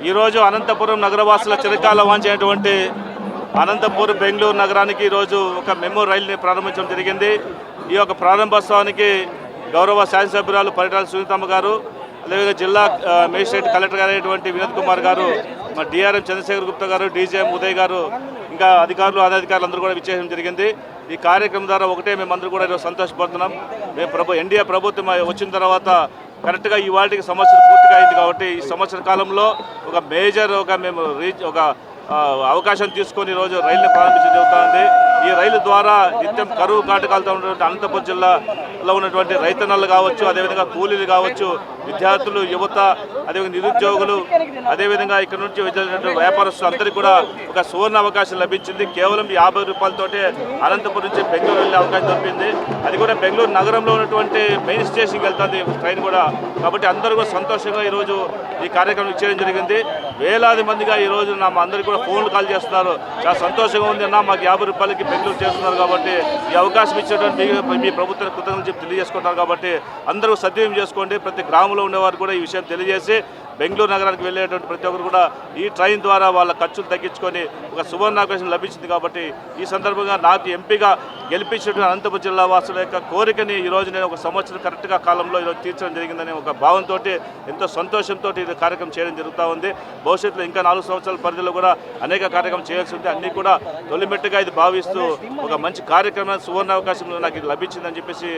ఈరోజు అనంతపురం నగరవాసుల చిరకాల వాంఛైనటువంటి అనంతపురం బెంగళూరు నగరానికి ఈరోజు ఒక మెమో రైలుని ప్రారంభించడం జరిగింది. ఈ యొక్క ప్రారంభోత్సవానికి గౌరవ శాసనసభ్యురాలు పరిటాల సునీతమ్మ గారు, అదేవిధంగా జిల్లా మేజిస్ట్రేట్ కలెక్టర్ గారు అయినటువంటి వినోద్ కుమార్ గారు, మా డిఆర్ఎం చంద్రశేఖర్ గుప్తా గారు, డీజీఎం ఉదయ్ గారు, ఇంకా అధికారులు అనధికారులు అందరూ కూడా విచ్చేయడం జరిగింది. ఈ కార్యక్రమం ద్వారా ఒకటే మేమందరూ కూడా ఈరోజు సంతోషపడుతున్నాం. మేము ఎన్డీఏ ప్రభుత్వం వచ్చిన తర్వాత కరెక్ట్గా ఈ వాటికి సంవత్సరం పూర్తిగా అయింది కాబట్టి ఈ సంవత్సర కాలంలో ఒక మేజర్ మేము అవకాశం తీసుకొని ఈరోజు రైలుని ప్రారంభించడం జరుగుతుంది. ఈ రైలు ద్వారా నిత్యం కరువు కాటకాలతో ఉన్నటువంటి అనంతపురం జిల్లాలో ఉన్నటువంటి రైతన్నలు కావచ్చు, అదేవిధంగా కూలీలు కావచ్చు, విద్యార్థులు, యువత, అదేవిధంగా నిరుద్యోగులు, అదేవిధంగా ఇక్కడ నుంచి వచ్చినటువంటి వ్యాపారస్తులు అందరికీ కూడా ఒక సువర్ణ అవకాశం లభించింది. కేవలం 50 రూపాయలతోటే అనంతపురం నుంచి బెంగళూరు వెళ్ళే అవకాశం దొరికింది. అది కూడా బెంగళూరు నగరంలో ఉన్నటువంటి మెయిన్ స్టేషన్కి వెళ్తుంది ట్రైన్ కూడా. కాబట్టి అందరూ కూడా సంతోషంగా ఈరోజు ఈ కార్యక్రమం చేయడం జరిగింది. వేలాది మందిగా ఈరోజు మా అందరికీ కూడా ఫోన్లు కాల్ చేస్తున్నారు. చాలా సంతోషంగా ఉంది అన్న, మాకు 50 రూపాయలకి బెంగళూరు చేస్తున్నారు కాబట్టి ఈ అవకాశం ఇచ్చేటువంటి మీ ప్రభుత్వానికి కృతజ్ఞతలు చెప్పి తెలియజేసుకుంటారు. కాబట్టి అందరూ సద్వినియోగం చేసుకోండి. ప్రతి గ్రామంలో ఉండేవారు కూడా ఈ విషయం తెలియజేసి బెంగళూరు నగరానికి వెళ్ళేటువంటి ప్రతి ఒక్కరు కూడా ఈ ట్రైన్ ద్వారా వాళ్ళ ఖర్చులు తగ్గించుకొని ఒక సువర్ణావకాశం లభించింది. కాబట్టి ఈ సందర్భంగా నాకు ఎంపీగా గెలిపించినటువంటి అనంతపురం జిల్లా వాసుల యొక్క కోరికని ఈరోజు నేను ఒక సంవత్సరం కరెక్ట్గా కాలంలో ఈరోజు తీర్చడం జరిగిందని ఒక భావంతో ఎంతో సంతోషంతో ఈ కార్యక్రమం చేయడం జరుగుతూ ఉంది. భవిష్యత్తులో ఇంకా 4 సంవత్సరాల పరిధిలో కూడా అనేక కార్యక్రమం చేయాల్సి ఉంది. అన్నీ కూడా తొలిమెట్టుగా ఇది భావిస్తూ ఒక మంచి కార్యక్రమం సువర్ణావకాశం నాకు ఇది లభించిందని చెప్పేసి